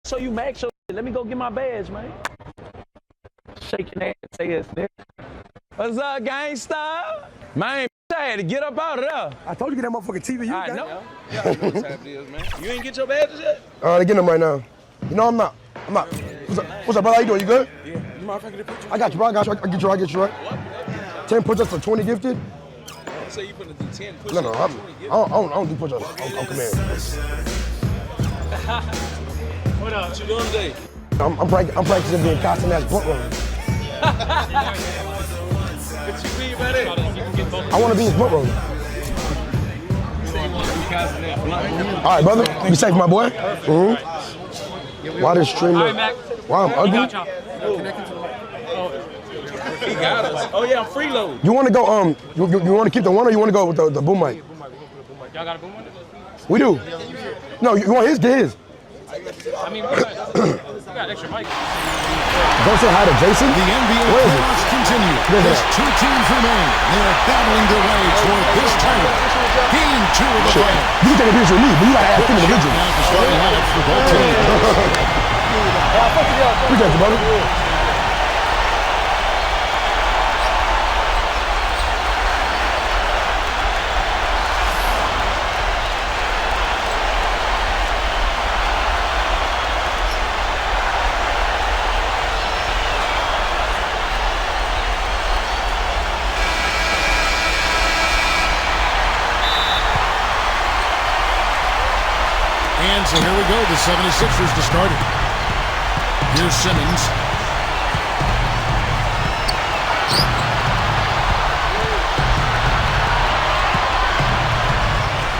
So you max your shit. Let me go get my badge, man. Shaking ass, say it's there. What's up, gangsta? Man, I had to get up out of there. I told you get that motherfucking TV. I know. Yeah, I know what time it is, man. You ain't get your badges yet? They getting them right now. You know I'm not. What's up, brother? How you doing? You good? Yeah. You mind if I get a picture? I got you, bro. I get you right. 10 push-ups for 20 gifted? So you put do 10 push-ups? No, I don't do push-ups on command. What up? What you doing today? I'm practicing being constant as blunt roller. What you mean by that? I want to be his blunt roller. All right, brother. Be safe, my boy. Why this stream? Why I'm ugly? He got us. Oh yeah, I'm freeload. You want to go? You want to keep the one, or you want to go with the boom mic? Y'all got a boom mic? We do. No, you want his? Get his. I mean, we got extra mic. Go say hi to Jason. The NBA playoffs continue. There's 2 teams remain. They are battling their way toward this title. Game 2 of the game. You can take a picture with me, but you gotta ask him individually. Now the starting lineups for both teams. Appreciate you, brother. And so here we go, the 76ers to start it. Here's Simmons.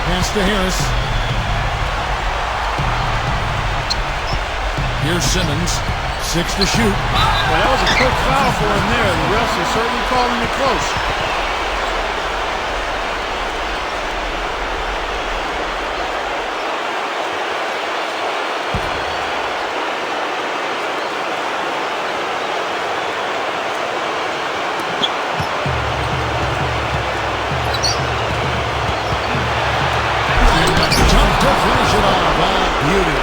Pass to Harris. Here's Simmons. 6 to shoot. Well, that was a quick foul for him there. The refs are certainly calling it close. To finish it off. Beauty.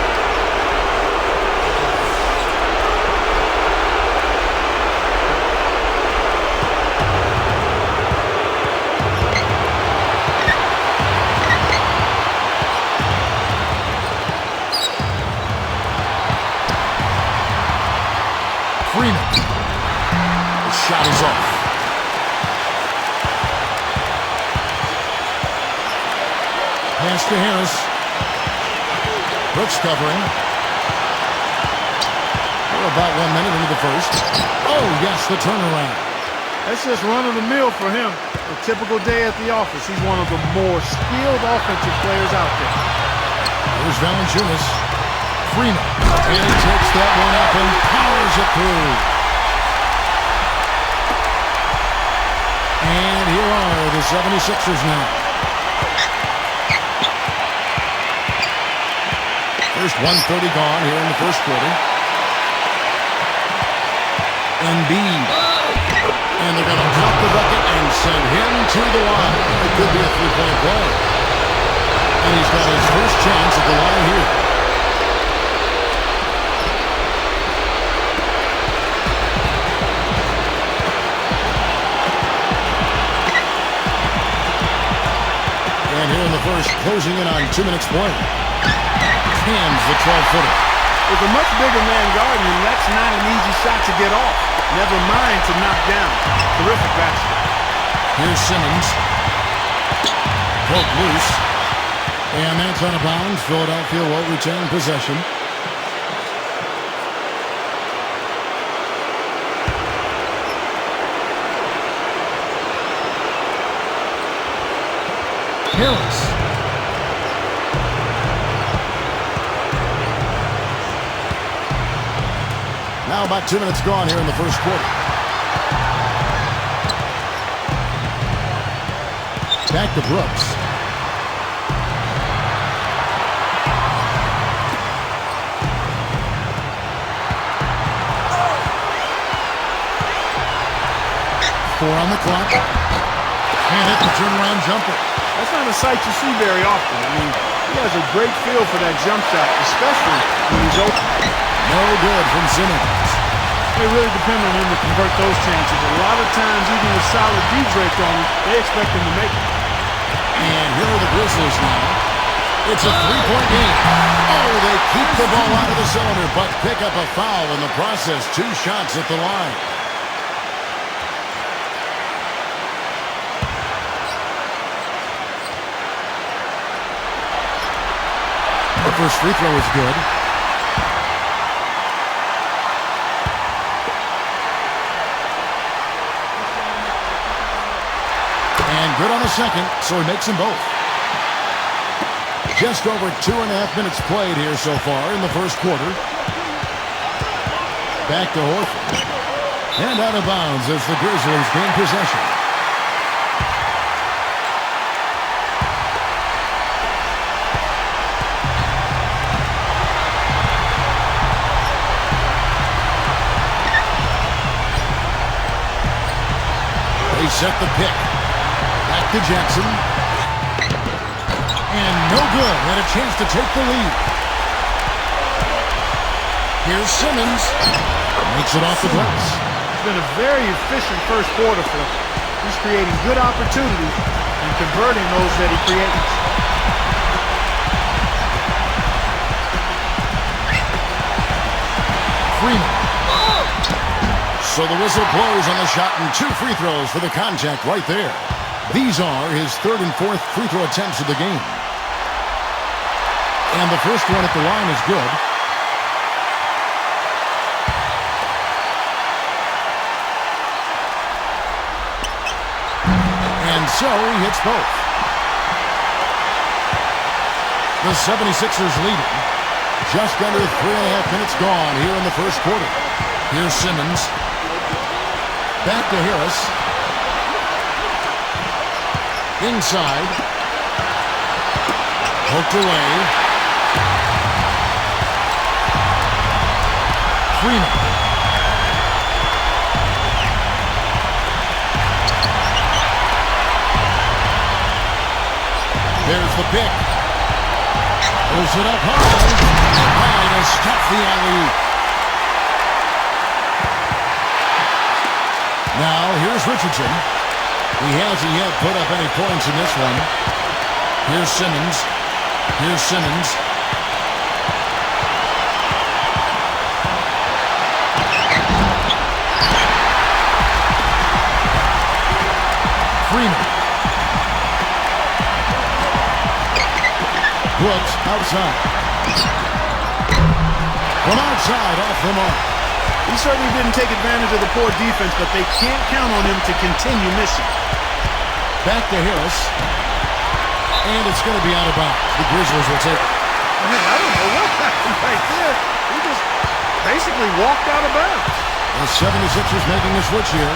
Freeman. The shot is off. Pass to Harris. Brooks covering. We're about 1 minute into the first. Oh, yes, the turnaround. That's just run-of-the-mill for him. A typical day at the office. He's one of the more skilled offensive players out there. Here's Valanciunas. Freeman. And he takes that one up and powers it through. And here are the 76ers now. First 1:30 gone here in the first quarter. Embiid. And they're going to drop the bucket and send him to the line. It could be a three-point play. And he's got his first chance at the line here. And here in the first, closing in on 2 minutes play. Hands the 12-footer. With a much bigger man guarding him, that's not an easy shot to get off. Never mind to knock down. Terrific basket. Here's Simmons. Broke loose. And that's out of bounds. Philadelphia will retain possession. Harris. Now about 2 minutes gone here in the first quarter. Back to Brooks. Four on the clock. And hit the turnaround jumper. That's not a sight you see very often. I mean, He has a great feel for that jump shot, especially when he's open. No good from Simmons. They really depend on him to convert those chances. A lot of times, even with solid D Drake on him, they expect him to make it. And here are the Grizzlies now. It's a three-point game. Oh, they keep the ball out of the cylinder, but pick up a foul in the process. 2 shots at the line. The first free throw is good. And good on the second, so he makes them both. Just over 2.5 minutes played here so far in the first quarter. Back to Horford. And out of bounds as the Grizzlies gain possession. They set the pick. Back to Jackson. And no good. And a chance to take the lead. Here's Simmons. Makes it off the glass. It's been a very efficient first quarter for him. He's creating good opportunities and converting those that he creates. Freeman. So the whistle blows on the shot and 2 free throws for the contact right there. These are his 3rd and 4th free throw attempts of the game. And the first one at the line is good. And so he hits both. The 76ers leading. Just under 3.5 minutes gone here in the first quarter. Here's Simmons. Back to Harris. Inside. Poked away. Freeman. There's the pick. Pulls it up high to stop the alley-oop. Now, here's Richardson. He hasn't yet put up any points in this one. Here's Simmons. Here's Simmons. Freeman. Brooks outside. From outside, off the mark. He certainly didn't take advantage of the poor defense, but they can't count on him to continue missing. Back to Harris. And it's going to be out of bounds. The Grizzlies will take it. I don't know what happened right there. He just basically walked out of bounds. The 76ers making a switch here.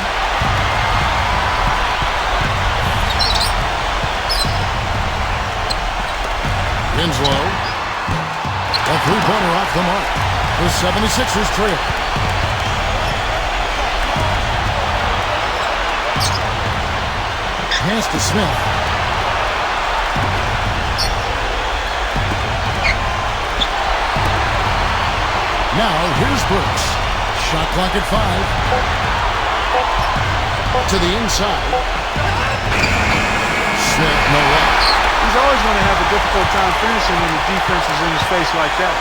Winslow. A three-pointer off the mark. The 76ers trail. Pass to Smith. Now, here's Brooks. Shot clock at 5. To the inside. Smith, no luck. He's always going to have a difficult time finishing when the defense is in his face like that.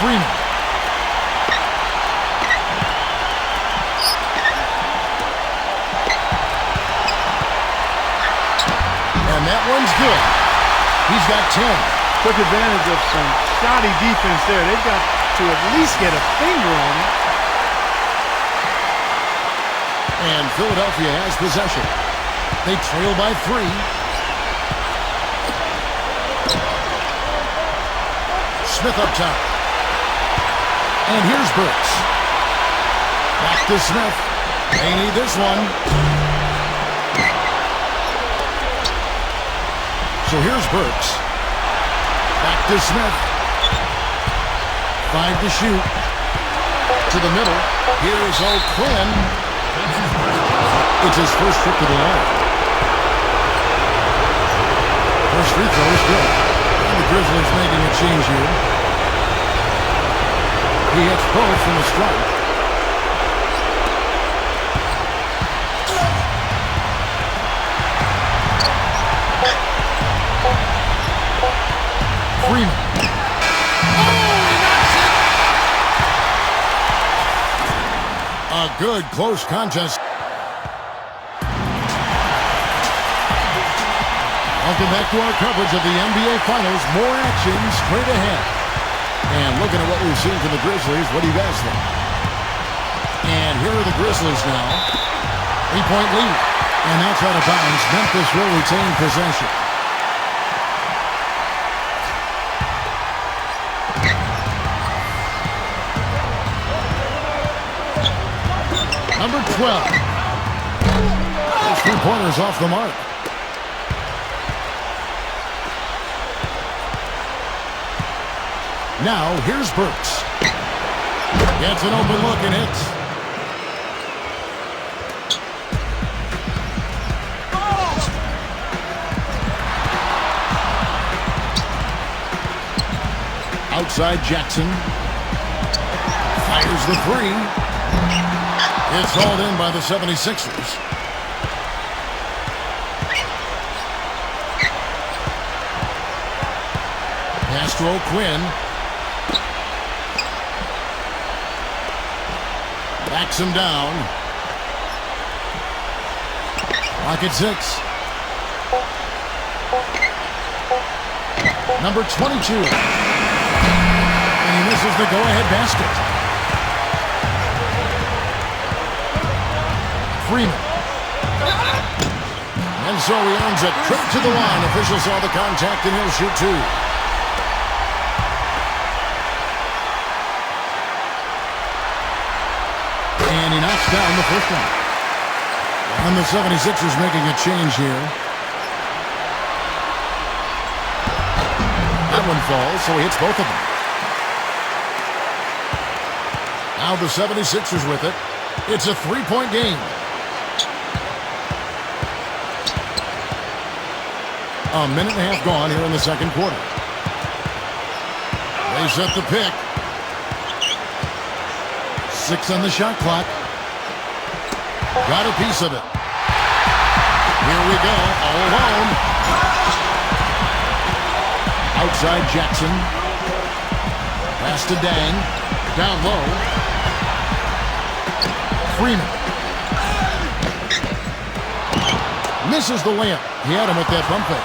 Freeman. And that one's good. He's got 10. Took advantage of some shoddy defense there. They've got to at least get a finger on it. And Philadelphia has possession. They trail by 3. Smith up top. And here's Brooks. Back to Smith. They need this one. So here's Brooks. Back to Smith. 5 to shoot. To the middle. Here's O'Quinn. It's his first trip to the line. First free throw is good. And the Grizzlies making a change here. He hits both from the strike. Freeman. A good close contest. Welcome back to our coverage of the NBA Finals. More action straight ahead. And looking at what we've seen from the Grizzlies, what do you guys think? And here are the Grizzlies now. 3-point lead. And that's out of bounds. Memphis will retain possession. Number 12. Those 3-pointers off the mark. Now, here's Burks. Gets an open look and hits. Outside Jackson. Fires the three. It's hauled in by the 76ers. Pass to O'Quinn. Backs him down. Clock at 6. Number 22. And he misses the go-ahead basket. Freeman. And so he earns a trip to the line. Officials saw the contact and he'll shoot two. And he knocks down the first one. And the 76ers making a change here. That one falls, so he hits both of them. Now the 76ers with it. It's a 3-point game. A minute and a half gone here in the second quarter. They set the pick. 6 on the shot clock. Got a piece of it. Here we go, all alone. Outside Jackson. Pass to Dang. Down low. Freeman. Misses the layup. He had him with that bump fake.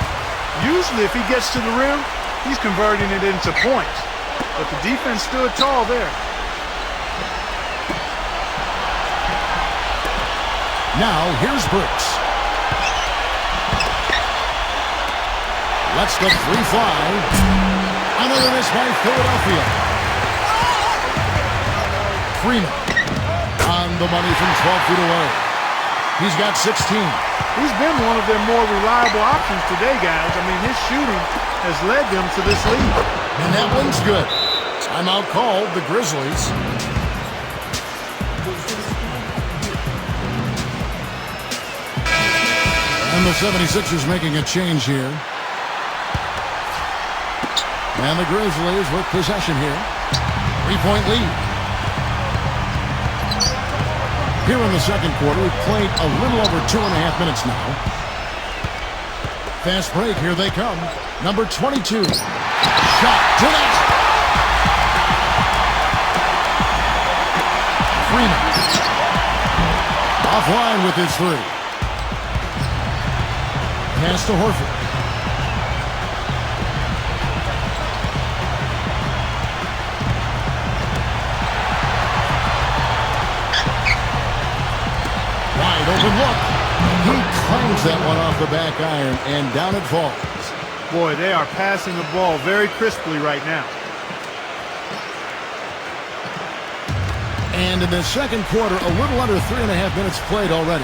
Usually if he gets to the rim, he's converting it into points. But the defense stood tall there. Now, here's Burks. Lets the three fly. Another miss by Philadelphia. Freeman on the money from 12 feet away. He's got 16. He's been one of their more reliable options today, guys. I mean, his shooting has led them to this lead. And that one's good. Timeout called, the Grizzlies. And the 76ers making a change here. And the Grizzlies with possession here. 3-point lead. Here in the second quarter, we've played a little over 2.5 minutes now. Fast break, here they come. Number 22. Shot to that. Freeman. Offline with his three. Pass to Horford. Wide open look. He claims that one off the back iron, and down it falls. Boy, they are passing the ball very crisply right now. And in the second quarter, a little under 3.5 minutes played already.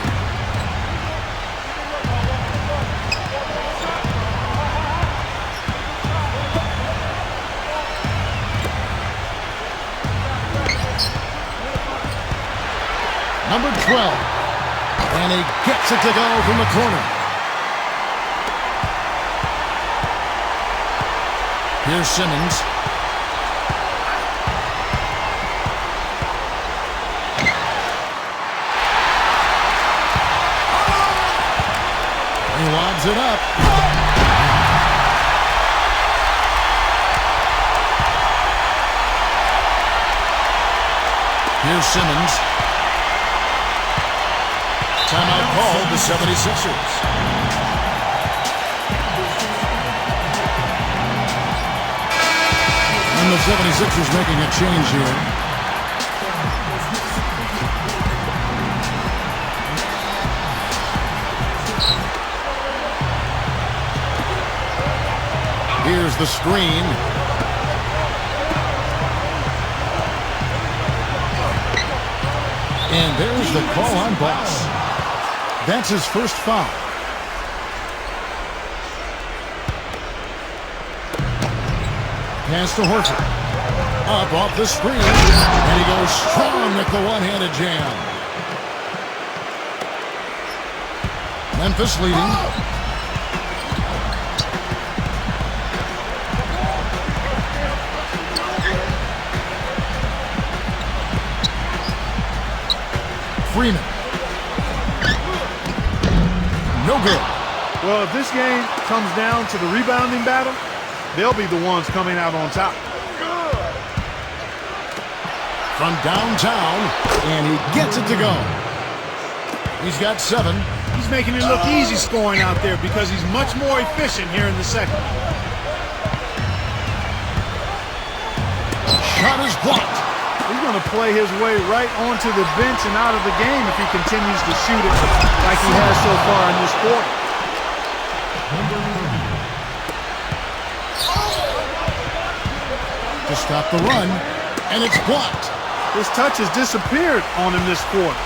Number 12. And he gets it to go from the corner. Here's Simmons. He lobs it up. Here's Simmons. Timeout called the 76ers. And the 76ers making a change here. Here's the screen. And there's the call on Boss. That's his first foul. Pass to Horford. Up off the screen. And he goes strong with the one-handed jam. Memphis leading. Freeman. No good. Well, if this game comes down to the rebounding battle, they'll be the ones coming out on top. From downtown, and he gets it to go. He's got 7. He's making it look easy scoring out there because he's much more efficient here in the second. Shot is blocked. He's going to play his way right onto the bench and out of the game if he continues to shoot it like he has so far in this quarter. To stop the run, and it's blocked. His touch has disappeared on him this quarter.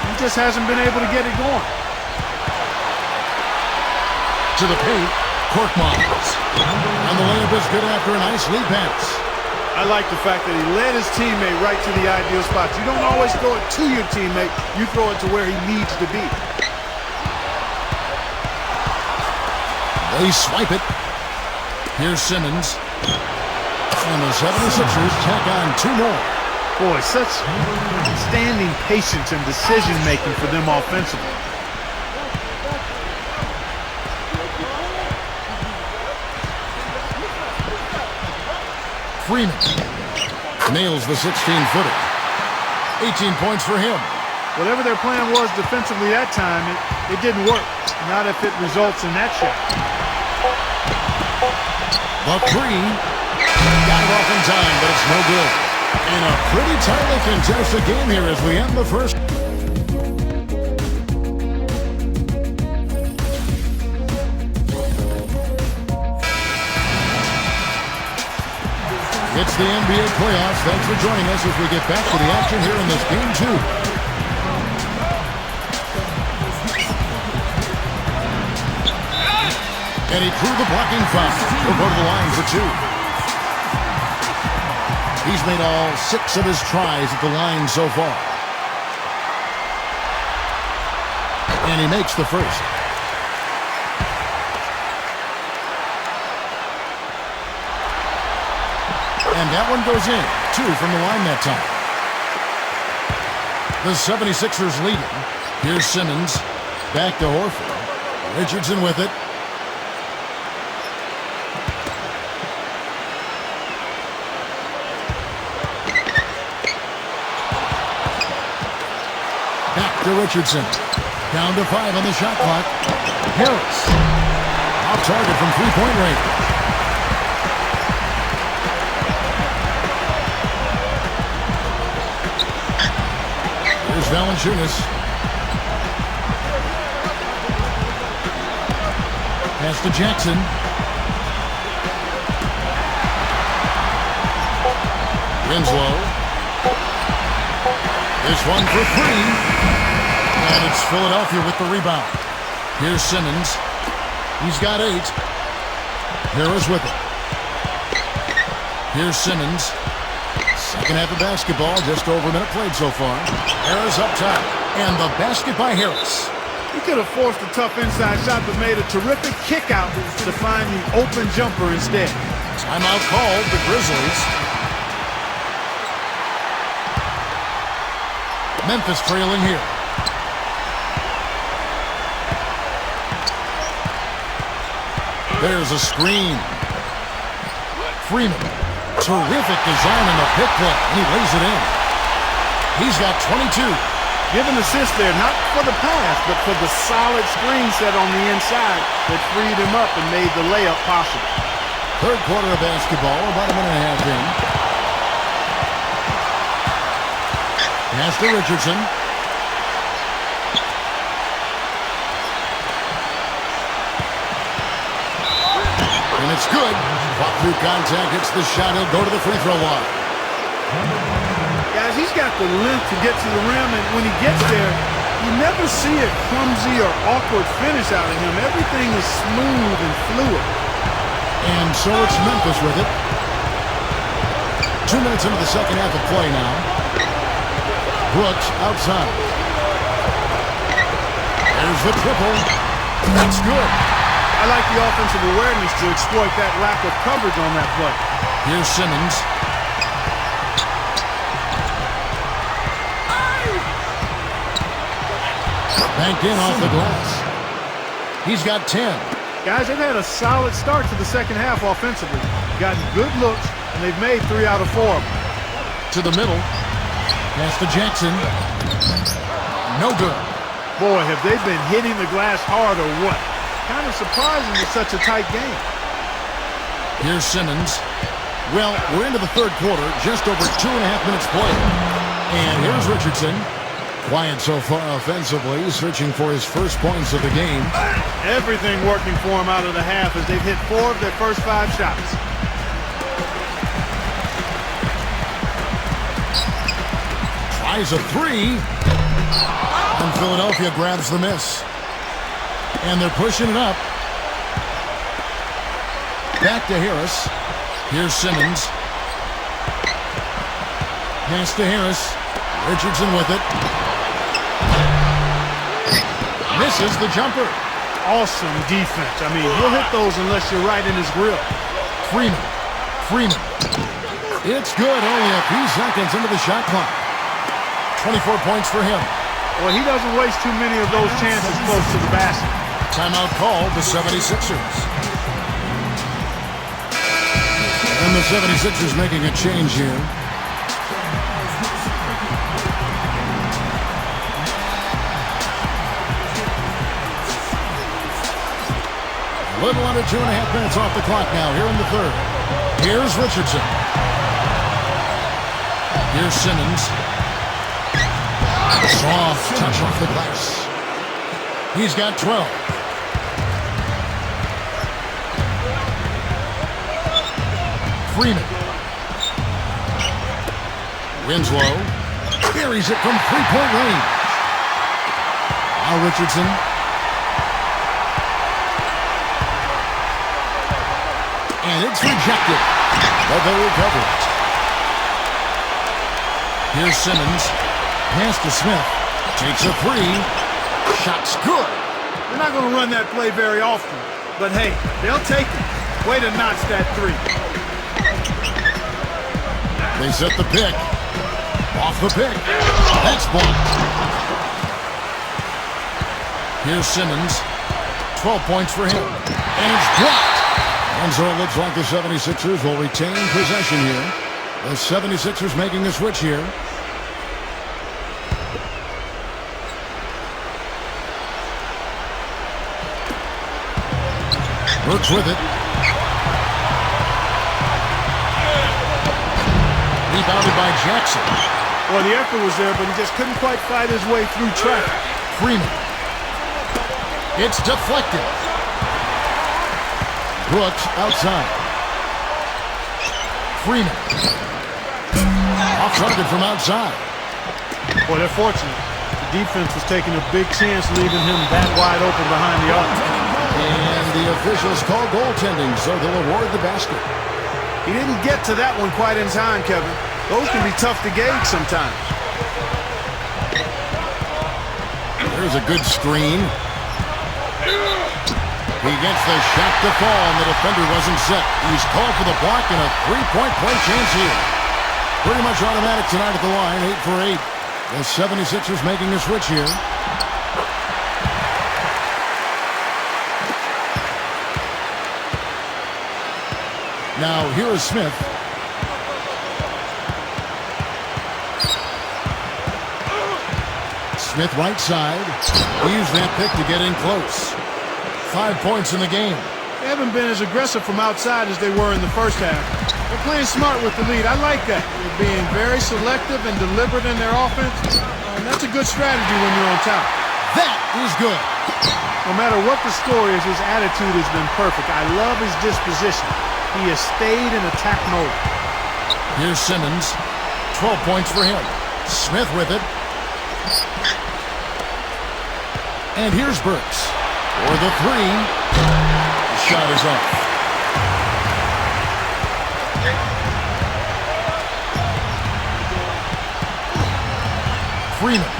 He just hasn't been able to get it going. To the paint, Korkmaz. And the layup is good after a nice lead pass. I like the fact that he led his teammate right to the ideal spot. You don't always throw it to your teammate. You throw it to where he needs to be. They swipe it. Here's Simmons. And the 76ers tack on 2 more. Boy, such standing patience and decision-making for them offensively. Freeman nails the 16-footer. 18 points for him. Whatever their plan was defensively that time, it didn't work. Not if it results in that shot. The 3. Got it off in time, but it's no good. And a pretty tightly contested game here as we end the first. It's the NBA playoffs. Thanks for joining us as we get back to the action here in this game 2. And he drew the blocking foul. He'll go to the line for 2. He's made all 6 of his tries at the line so far. And he makes the first. And that one goes in. 2 from the line that time. The 76ers leading. Here's Simmons. Back to Horford. Richardson with it. Back to Richardson. Down to 5 on the shot clock. Harris. Off target from three-point range. Here's Valanciunas. Pass to Jackson. Winslow. This one for 3. And it's Philadelphia with the rebound. Here's Simmons. He's got 8. Harris with it. Here's Simmons. Second half of basketball, just over a minute played so far. Harris up top. And the basket by Harris. He could have forced a tough inside shot, but made a terrific kick out to find the open jumper instead. Timeout called, the Grizzlies. Memphis trailing here. There's a screen. Freeman. Terrific design in the pick play, and he lays it in. He's got 22. Give an assist there, not for the pass, but for the solid screen set on the inside that freed him up and made the layup possible. Third quarter of basketball, about a minute and a half in. Pass to Richardson. And it's good. Fought through contact, hits the shot. He'll go to the free throw line. Guys, he's got the length to get to the rim, and when he gets there, you never see a clumsy or awkward finish out of him. Everything is smooth and fluid. And so it's Memphis with it. 2 minutes into the second half of play now. Brooks outside. There's the triple. That's good. I like the offensive awareness to exploit that lack of coverage on that play. Here's Simmons. Banked in off the glass. He's got 10. Guys, they've had a solid start to the second half offensively. Gotten good looks, and they've made 3 out of 4 of them. To the middle. Pass to Jackson. No good. Boy, have they been hitting the glass hard or what? Kind of surprising it's such a tight game. Here's Simmons. Well, we're into the third quarter, just over 2.5 minutes played. And here's Richardson. Quiet so far offensively, searching for his first points of the game. Everything working for him out of the half as they've hit 4 of their first 5 shots. Tries a 3. And Philadelphia grabs the miss. And they're pushing it up. Back to Harris. Here's Simmons. Pass to Harris. Richardson with it. Misses the jumper. Awesome defense. I mean, he'll hit those unless you're right in his grill. Freeman. It's good. Only a few seconds into the shot clock. 24 points for him. Well, he doesn't waste too many of those chances close to the basket. Timeout called the 76ers. And the 76ers making a change here. A little under 2.5 minutes off the clock now here in the third. Here's Richardson. Here's Simmons. Soft touch off the glass. He's got 12. Freeman. Winslow. Buries it from three-point range. Now Richardson. And it's rejected. But they recover it. Here's Simmons. Pass to Smith. Takes a 3. Shot's good. They're not going to run that play very often. But hey, they'll take it. Way to notch that 3. They set the pick. Off the pick. That's blocked. Here's Simmons. 12 points for him. And it's blocked. And so it looks like the 76ers will retain possession here. The 76ers making a switch here. Brooks with it. Rebounded by Jackson. Well, the effort was there, but he just couldn't quite fight his way through traffic. Freeman. It's deflected. Brooks outside. Freeman. Off target from outside. Boy, they're fortunate. The defense was taking a big chance leaving him that wide open behind the arc. And the officials call goaltending, so they'll award the basket. He didn't get to that one quite in time, Kevin. Those can be tough to gauge sometimes. There's a good screen. He gets the shot to fall, and the defender wasn't set. He's called for the block and a three-point play chance here. Pretty much automatic tonight at the line, 8 for 8. The 76ers making a switch here. Now, here is Smith. Smith right side. He used that pick to get in close. 5 points in the game. They haven't been as aggressive from outside as they were in the first half. They're playing smart with the lead. I like that. They're being very selective and deliberate in their offense. And that's a good strategy when you're on top. That is good. No matter what the score is, his attitude has been perfect. I love his disposition. He has stayed in attack mode. Here's Simmons. 12 points for him. Smith with it. And here's Burks for the three. The shot is off. Freeman.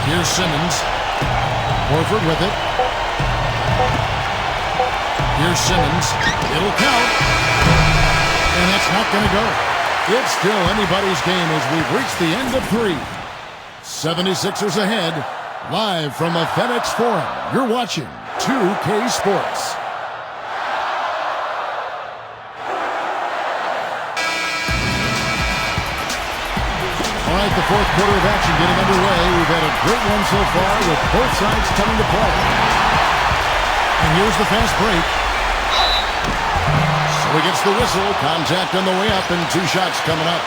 Here's Simmons. Horford with it. Here's Simmons. It'll count. And that's not going to go. It's still anybody's game as we've reached the end of 3. 76ers ahead. Live from the FedEx Forum. You're watching 2K Sports. All right, the fourth quarter of action getting underway. We've had a great one so far with both sides coming to play. And here's the fast break. So he gets the whistle. Contact on the way up and 2 shots coming up.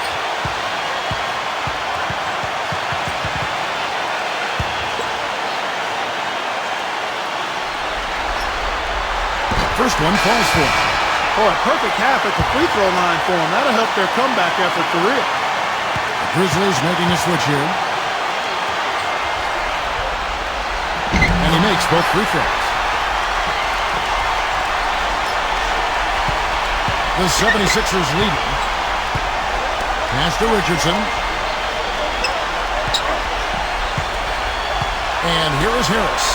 First one falls for him. Oh, a perfect half at the free throw line for him. That'll help their comeback effort for real. Grizzlies making a switch here. And he makes both free throws. The 76ers leading. Pass to Richardson. And here is Harris.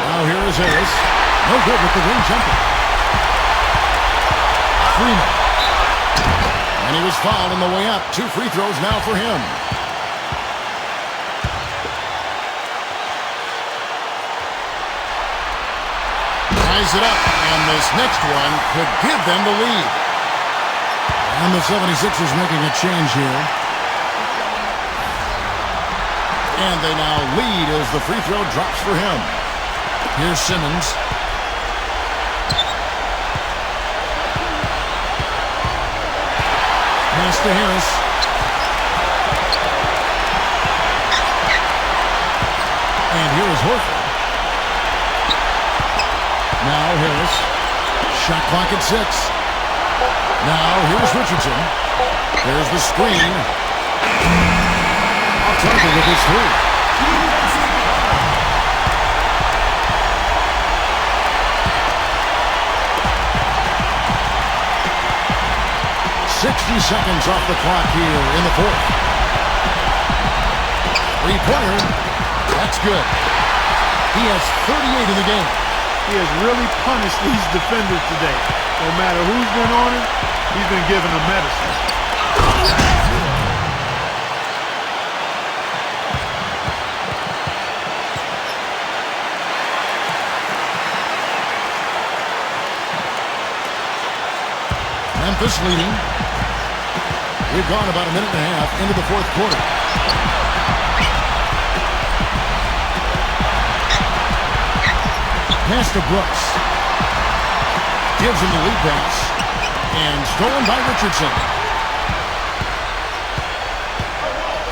Now here is Harris. No good with the wing jumper. Freeman. And he was fouled on the way up. 2 free throws now for him. Ties it up, and this next one could give them the lead. And the 76ers making a change here. And they now lead as the free throw drops for him. Here's Simmons. Pass to Harris. And here is Horford. Now Harris. Shot clock at 6. Now here's Richardson. There's the screen. Off target with his 3. 60 seconds off the clock here in the 4th. 3-pointer. That's good. He has 38 in the game. He has really punished these defenders today. No matter who's been on him, he's been giving them medicine. Memphis leading. We've gone about a minute and a half into the 4th quarter. Pass to Brooks. Gives him the lead pass. And stolen by Richardson.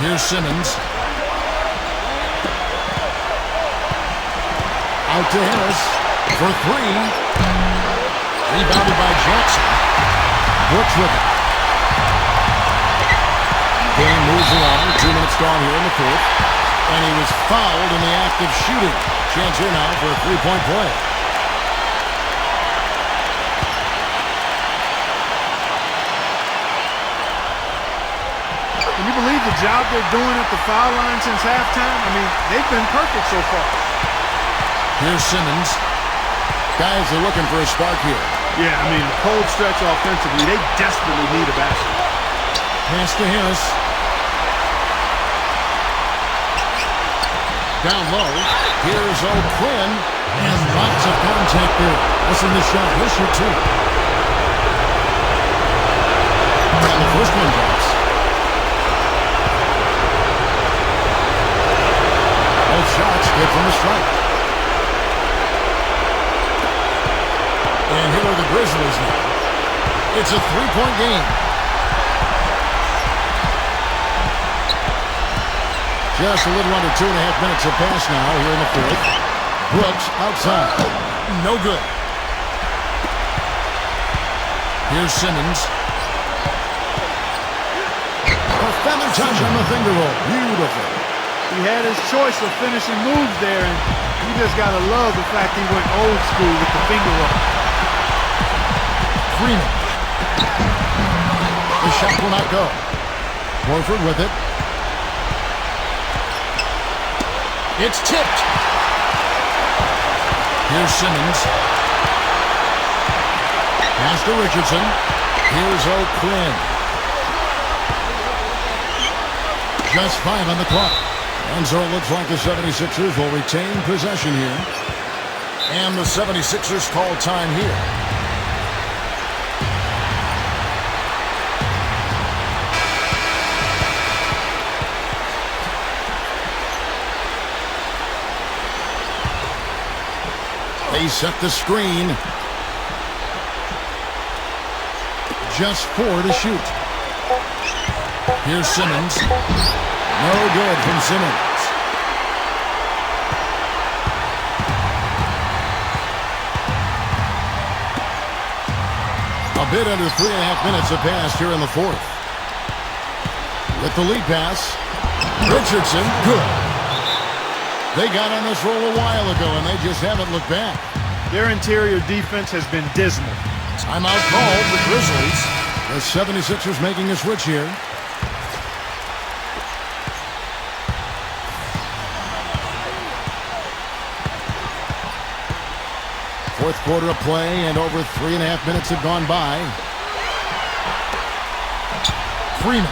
Here's Simmons. Out to Harris for 3. Rebounded by Jackson. Brooks with it. Game moves along. 2 minutes gone here in the 4th. And he was fouled in the act of shooting. Chance here now for a 3-point play. the job they're doing at the foul line since halftime, I mean, they've been perfect so far. Here's Simmons. Guys are looking for a spark here. Yeah, I mean, cold stretch offensively. They desperately need a basket. Pass to Harris. Down low. Here's O'Quinn. And lots of contact there. Listen to the shot. He'll shoot two. And the first one drops. Both shots good from the strike. And here are the Grizzlies now. It's a three-point game. Just a little under 2.5 minutes have passed now here in the fourth. Brooks outside. No good. Here's Simmons. Perfect touch on the finger roll. Beautiful. He had his choice of finishing moves there, and you just got to love the fact he went old school with the finger roll. Freeman. The shot will not go. Horford with it. It's tipped. Here's Simmons. Pass to Richardson. Here's O'Quinn. Just 5 on the clock. And so it looks like the 76ers will retain possession here. And the 76ers call time here. They set the screen. Just 4 to shoot. Here's Simmons. No good from Simmons. A bit under 3.5 minutes have passed here in the fourth. With the lead pass. Richardson, good. They got on this roll a while ago, and they just haven't looked back. Their interior defense has been dismal. Timeout called the Grizzlies. The 76ers making a switch here. Fourth quarter of play, and over 3.5 minutes have gone by. Freeman.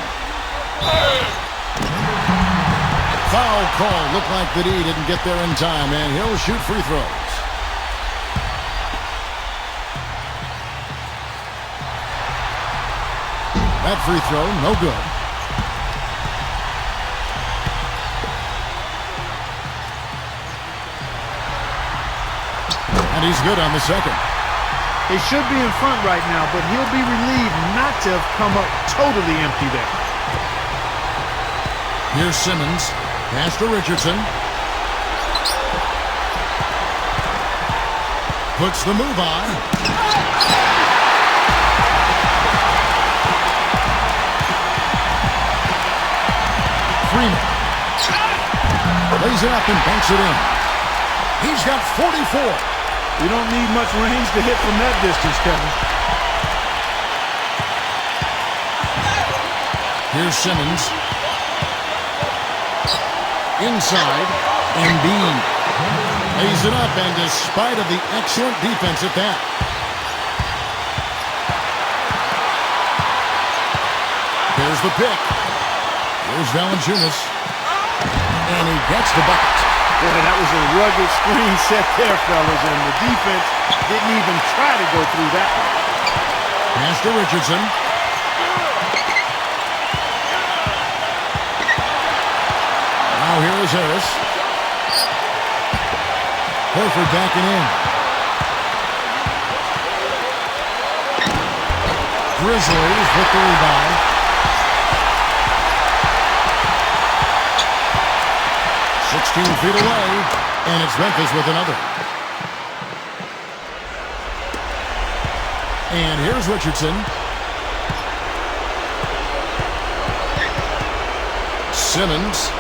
Foul call. Looked like that he didn't get there in time, and he'll shoot free throws. That free throw, no good. And he's good on the second. They should be in front right now, but he'll be relieved not to have come up totally empty there. Here's Simmons. Pass to Richardson. Puts the move on. Freeman. Lays it up and banks it in. He's got 44. You don't need much range to hit from that distance, Kevin. Here's Simmons. Inside, Embiid lays it up, and despite of the excellent defense at that. There's the pick. Here's Valanciunas, and he gets the bucket. Boy, that was a rugged screen set there, fellas, and the defense didn't even try to go through that one. Pass to Richardson. Now here is Harris. Horford backing in. Grizzlies with the rebound. "16 feet away, and it's Memphis with another. And here's Richardson. Simmons.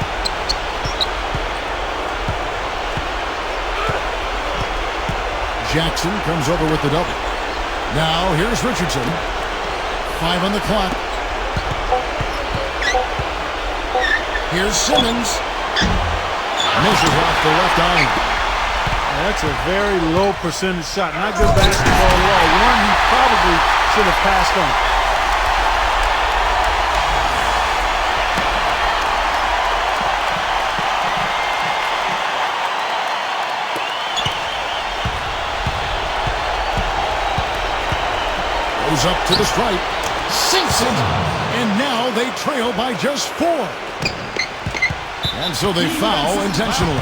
Jackson comes over with the double. Now here's Richardson. 5 on the clock. Here's Simmons. Misses off the left iron. That's a very low percentage shot. Not good basketball at all. One he probably should have passed on. Goes up to the stripe. Sinks it. And now they trail by just 4. And so they foul intentionally.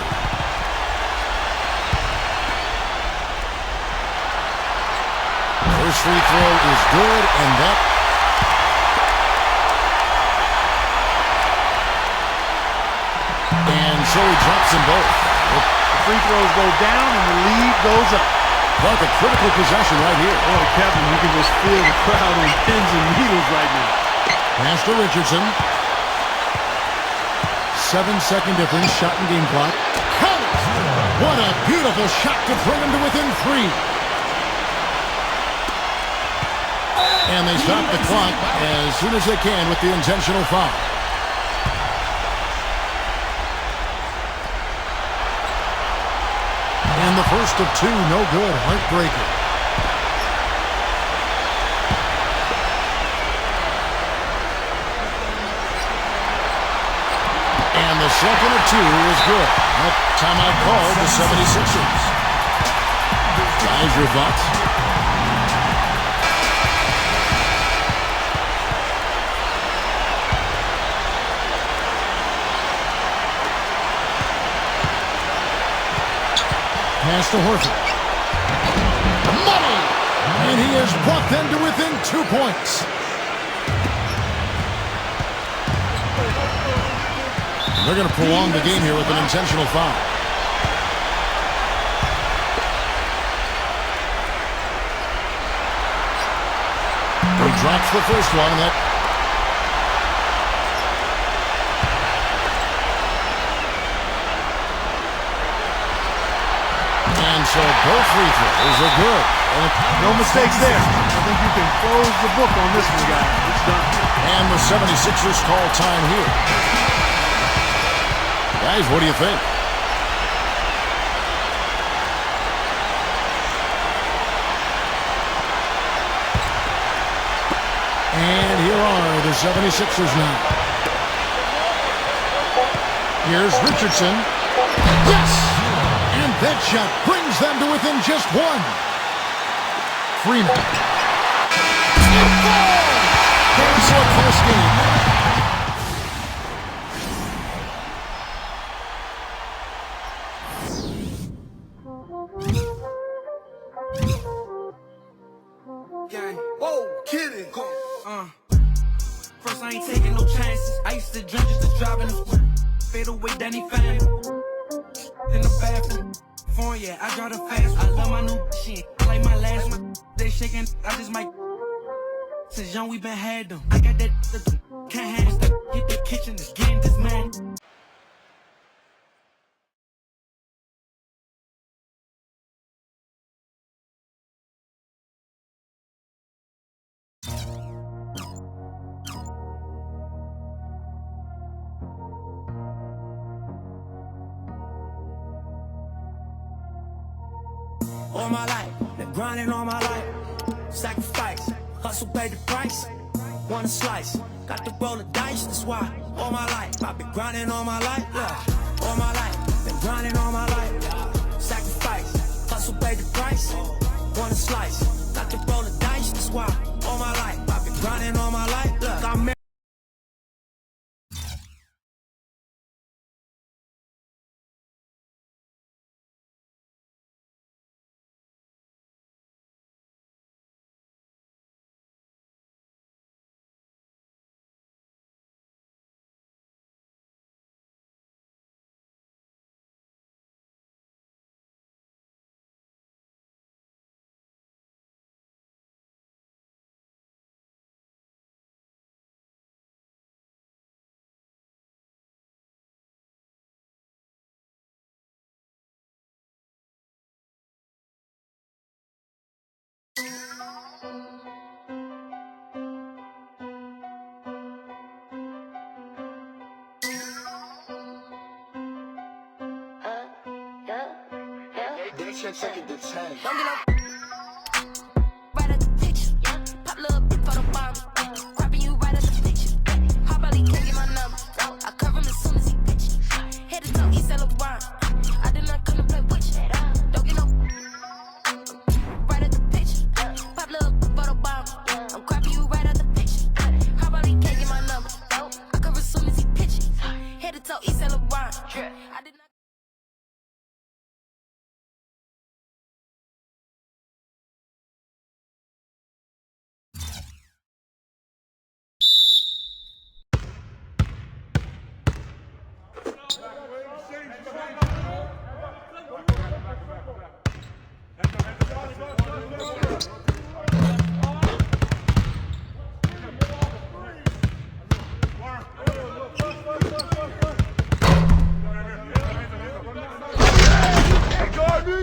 First free throw is good, and that... And so he drops them both. The free throws go down, and the lead goes up. Like a critical possession right here. Boy, Kevin, you can just feel the crowd on pins and needles right now. Pass to Richardson. 7-second difference, shot and game clock. Count! What a beautiful shot to bring him to within 3. And they stop the clock as soon as they can with the intentional foul. And the first of 2, no good. Heartbreaker. And the second of 2 is good. That timeout called the 76ers. Guys, your thoughts? Pass to Horford. Money! And he has brought them to within 2 points. They're going to prolong the game here with an intentional foul. He drops the first one. And so both free throws are good. No mistakes there. I think you can close the book on this one, guys. It's done. And the 76ers call time here. Guys, what do you think? And here are the 76ers now. Here's Richardson. Yes! And that shot brings them to within just 1. Freeman. It falls! There's your first game. Whoa, kidding. First, I ain't taking no chances. I used to drink just to drive in the fade away, Danny fan. In the bathroom, phone, yeah, I drive the fast. I love my new shit. I like my last one. They shaking, I just might. Since young, we been had them. I got that, can't handle that. Hit the kitchen, it's getting this man. All my life, been grinding all my life. Sacrifice, hustle, pay the price. Want a slice, got to roll the dice, that's why. All my life, I've been grinding all my life. Yeah. All my life, been grinding all my life. Sacrifice, hustle, pay the price. Want a slice, got to roll the dice, that's why. All my life, I've been grinding all my life. Look, I'm right at the picture. Pop little bit for the bomb. Grabbing you right at the picture. Hot body can't get my number. I cover him as soon as he pitch. Head to toe, East LeBron. I did not come to play with you. Don't get no right at the picture. Pop little bit for the bomb. I'm grabbing you right at the picture. Hot body can't get my number. I cover as soon as he pitch. Head to toe, East LeBron. I did not.